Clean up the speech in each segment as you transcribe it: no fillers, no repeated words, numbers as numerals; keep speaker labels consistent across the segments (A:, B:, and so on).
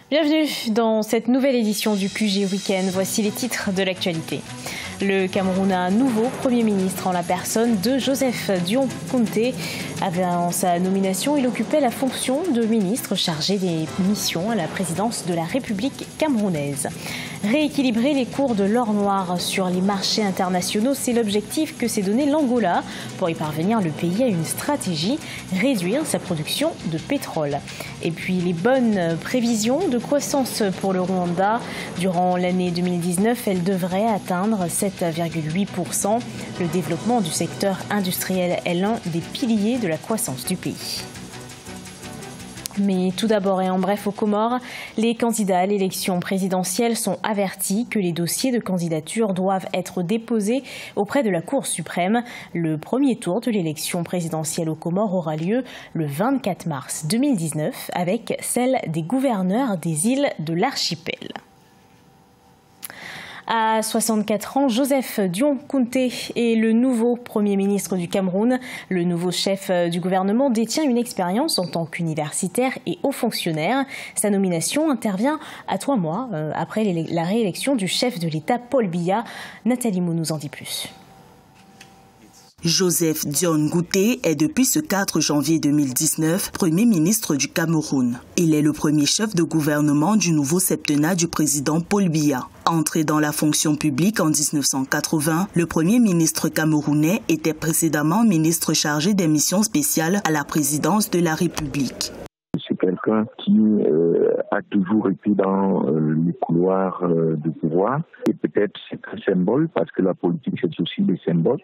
A: Bienvenue dans cette nouvelle édition du QG Week-end. Voici les titres de l'actualité. Le Cameroun a un nouveau Premier ministre en la personne de Joseph Dion-Kounté. Avant sa nomination, il occupait la fonction de ministre chargé des missions à la présidence de la République camerounaise. Rééquilibrer les cours de l'or noir sur les marchés internationaux, c'est l'objectif que s'est donné l'Angola. Pour y parvenir, le pays a une stratégie, réduire sa production de pétrole. Et puis les bonnes prévisions de croissance pour le Rwanda. Durant l'année 2019, elle devrait atteindre 7,8%. Le développement du secteur industriel est l'un des piliers de la croissance du pays. Mais tout d'abord et en bref aux Comores, les candidats à l'élection présidentielle sont avertis que les dossiers de candidature doivent être déposés auprès de la Cour suprême. Le premier tour de l'élection présidentielle aux Comores aura lieu le 24 mars 2019 avec celle des gouverneurs des îles de l'archipel. À 64 ans, Joseph Dion-Kounté est le nouveau Premier ministre du Cameroun. Le nouveau chef du gouvernement détient une expérience en tant qu'universitaire et haut fonctionnaire. Sa nomination intervient à 3 mois après la réélection du chef de l'État Paul Biya. Nathalie Mou nous en dit plus.
B: Joseph Dion-Kounté est depuis ce 4 janvier 2019 Premier ministre du Cameroun. Il est le premier chef de gouvernement du nouveau septennat du président Paul Biya. Entré dans la fonction publique en 1980, le Premier ministre camerounais était précédemment ministre chargé des missions spéciales à la présidence de la République.
C: C'est quelqu'un qui a toujours été dans les couloirs de pouvoir. Et peut-être c'est un symbole, parce que la politique c'est aussi des symboles.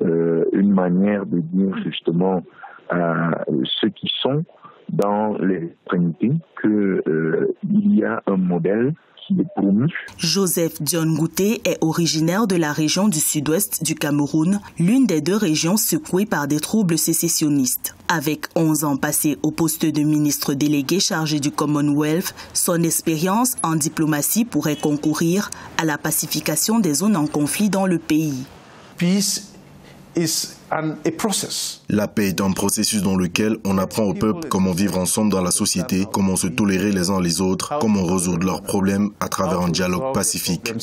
C: Une manière de dire justement à ceux qui sont dans les extrémités qu'il y a un modèle qui est promu.
B: Joseph Dion-Kounté est originaire de la région du sud-ouest du Cameroun, l'une des 2 régions secouées par des troubles sécessionnistes. Avec 11 ans passés au poste de ministre délégué chargé du Commonwealth, son expérience en diplomatie pourrait concourir à la pacification des zones en conflit dans le pays.
D: La paix est un processus dans lequel on apprend au peuple comment vivre ensemble dans la société, comment se tolérer les uns les autres, comment résoudre leurs problèmes à travers un dialogue pacifique.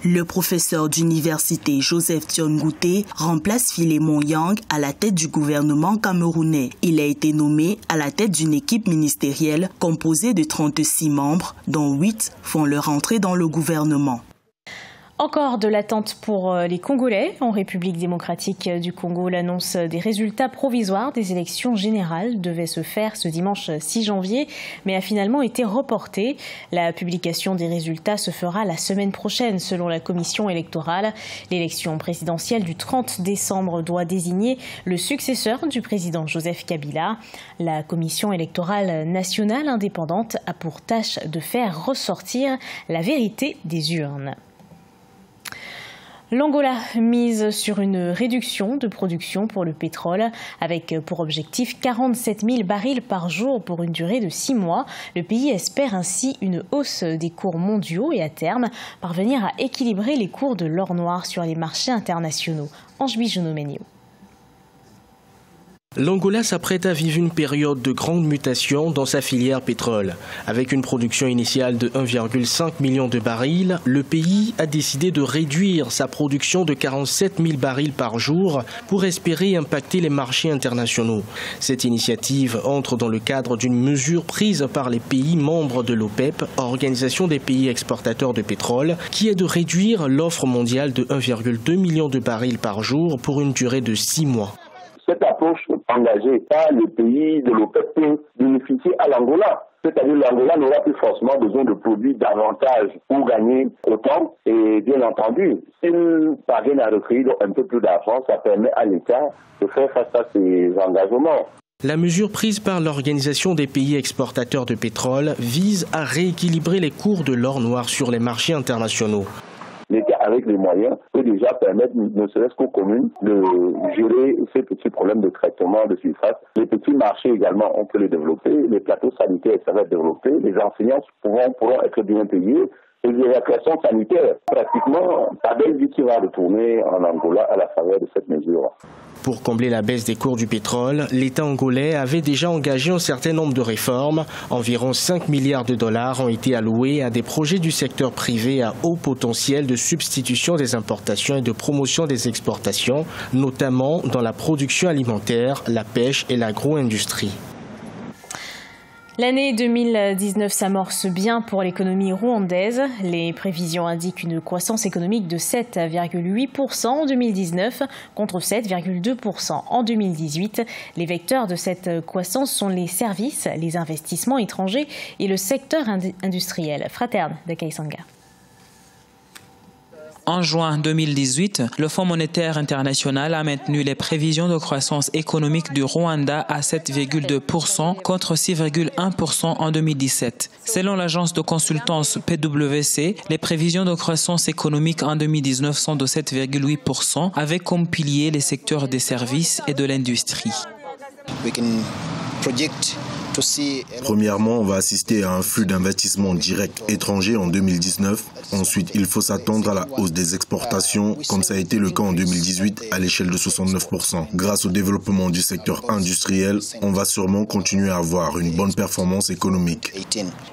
B: Le professeur d'université Joseph Dion-Kounté remplace Philémon Yang à la tête du gouvernement camerounais. Il a été nommé à la tête d'une équipe ministérielle composée de 36 membres, dont 8 font leur entrée dans le gouvernement.
A: Encore de l'attente pour les Congolais. En République démocratique du Congo, l'annonce des résultats provisoires des élections générales devait se faire ce dimanche 6 janvier, mais a finalement été reportée. La publication des résultats se fera la semaine prochaine, selon la commission électorale. L'élection présidentielle du 30 décembre doit désigner le successeur du président Joseph Kabila. La commission électorale nationale indépendante a pour tâche de faire ressortir la vérité des urnes. L'Angola mise sur une réduction de production pour le pétrole avec pour objectif 47 000 barils par jour pour une durée de 6 mois. Le pays espère ainsi une hausse des cours mondiaux et à terme parvenir à équilibrer les cours de l'or noir sur les marchés internationaux. Ange Bijounomenio.
E: L'Angola s'apprête à vivre une période de grande mutation dans sa filière pétrole. Avec une production initiale de 1,5 million de barils, le pays a décidé de réduire sa production de 47 000 barils par jour pour espérer impacter les marchés internationaux. Cette initiative entre dans le cadre d'une mesure prise par les pays membres de l'OPEP, Organisation des pays exportateurs de pétrole, qui est de réduire l'offre mondiale de 1,2 million de barils par jour pour une durée de 6 mois.
C: Cette approche engagée par les pays de l'OPEP peut bénéficier à l'Angola. C'est-à-dire l'Angola n'aura plus forcément besoin de produire davantage pour gagner autant. Et bien entendu, s'il parvient à recueillir un peu plus d'argent, ça permet à l'État de faire face à ses engagements.
E: La mesure prise par l'Organisation des pays exportateurs de pétrole vise à rééquilibrer les cours de l'or noir sur les marchés internationaux.
C: L'État, avec les moyens, peut déjà permettre, ne serait-ce qu'aux communes, de gérer ces petits problèmes de traitement de surface. Les petits marchés également, on peut les développer. Les plateaux sanitaires, ça va être développé. Les enseignants pourront être bien payés. Les évacuations sanitaires, pratiquement, pas belle vie qui va retourner en Angola à la faveur de cette mesure.
E: Pour combler la baisse des cours du pétrole, l'État angolais avait déjà engagé un certain nombre de réformes. Environ 5 milliards de dollars ont été alloués à des projets du secteur privé à haut potentiel de substitution des importations et de promotion des exportations, notamment dans la production alimentaire, la pêche et l'agro-industrie.
A: L'année 2019 s'amorce bien pour l'économie rwandaise. Les prévisions indiquent une croissance économique de 7,8% en 2019 contre 7,2% en 2018. Les vecteurs de cette croissance sont les services, les investissements étrangers et le secteur industriel. Fraterne de Kaisanga.
F: En juin 2018, le Fonds monétaire international a maintenu les prévisions de croissance économique du Rwanda à 7,2% contre 6,1% en 2017. Selon l'agence de consultance PwC, les prévisions de croissance économique en 2019 sont de 7,8% avec comme pilier les secteurs des services et de l'industrie.
D: Premièrement, on va assister à un flux d'investissements directs étrangers en 2019. Ensuite, il faut s'attendre à la hausse des exportations, comme ça a été le cas en 2018 à l'échelle de 69%. Grâce au développement du secteur industriel, on va sûrement continuer à avoir une bonne performance économique.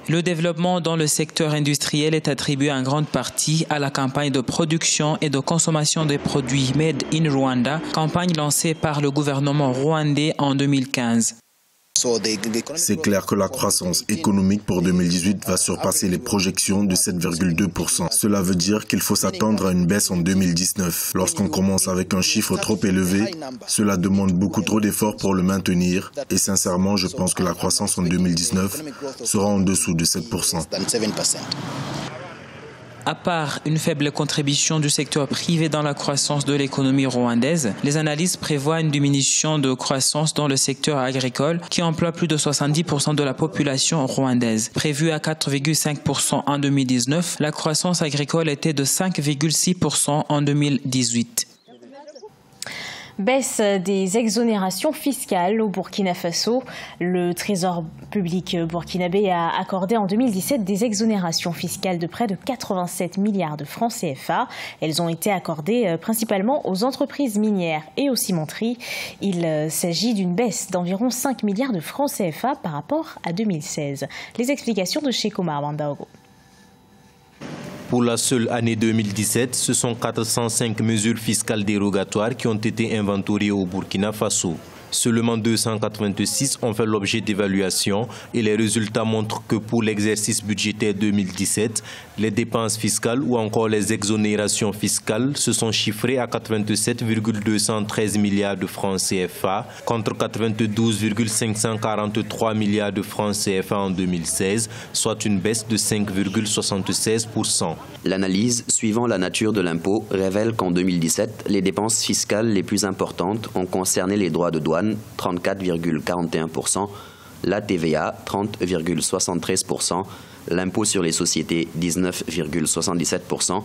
F: Le développement dans le secteur industriel est attribué en grande partie à la campagne de production et de consommation des produits Made in Rwanda, campagne lancée par le gouvernement rwandais en 2015.
D: C'est clair que la croissance économique pour 2018 va surpasser les projections de 7,2%. Cela veut dire qu'il faut s'attendre à une baisse en 2019. Lorsqu'on commence avec un chiffre trop élevé, cela demande beaucoup trop d'efforts pour le maintenir. Et sincèrement, je pense que la croissance en 2019 sera en dessous de 7%.
F: À part une faible contribution du secteur privé dans la croissance de l'économie rwandaise, les analystes prévoient une diminution de croissance dans le secteur agricole qui emploie plus de 70% de la population rwandaise. Prévue à 4,5% en 2019, la croissance agricole était de 5,6% en 2018.
A: Baisse des exonérations fiscales au Burkina Faso. Le Trésor public burkinabé a accordé en 2017 des exonérations fiscales de près de 87 milliards de francs CFA. Elles ont été accordées principalement aux entreprises minières et aux cimenteries. Il s'agit d'une baisse d'environ 5 milliards de francs CFA par rapport à 2016. Les explications de Shekomar Bandaogo.
G: Pour la seule année 2017, ce sont 405 mesures fiscales dérogatoires qui ont été inventoriées au Burkina Faso. Seulement 286 ont fait l'objet d'évaluation et les résultats montrent que pour l'exercice budgétaire 2017, les dépenses fiscales ou encore les exonérations fiscales se sont chiffrées à 87,213 milliards de francs CFA contre 92,543 milliards de francs CFA en 2016, soit une baisse de 5,76%.
H: L'analyse suivant la nature de l'impôt révèle qu'en 2017, les dépenses fiscales les plus importantes ont concerné les droits de douane, 34,41%, la TVA, 30,73%, l'impôt sur les sociétés, 19,77%,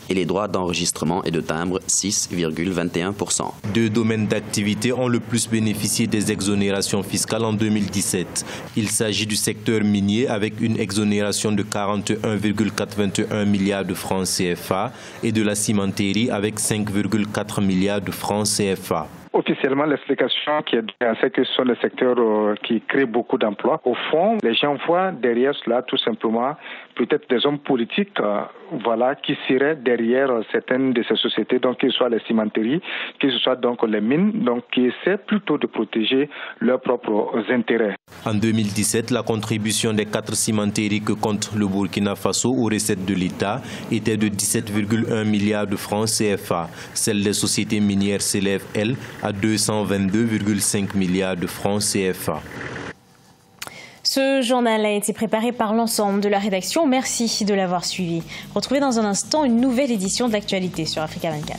H: et les droits d'enregistrement et de timbre, 6,21%.
G: Deux domaines d'activité ont le plus bénéficié des exonérations fiscales en 2017. Il s'agit du secteur minier avec une exonération de 41,81 milliards de francs CFA et de la cimenterie avec 5,4 milliards de francs CFA.
I: Officiellement, l'explication qui est donnée, c'est que ce sont les secteurs qui créent beaucoup d'emplois. Au fond, les gens voient derrière cela tout simplement peut-être des hommes politiques qui seraient derrière certaines de ces sociétés, donc que ce soit les cimenteries, que ce soit donc les mines, donc qui essaient plutôt de protéger leurs propres intérêts.
G: En 2017, la contribution des 4 cimenteries que compte le Burkina Faso aux recettes de l'État était de 17,1 milliards de francs CFA. Celle des sociétés minières s'élève, elle, à 222,5 milliards de francs CFA.
A: Ce journal a été préparé par l'ensemble de la rédaction. Merci de l'avoir suivi. Retrouvez dans un instant une nouvelle édition de l'actualité sur Africa 24.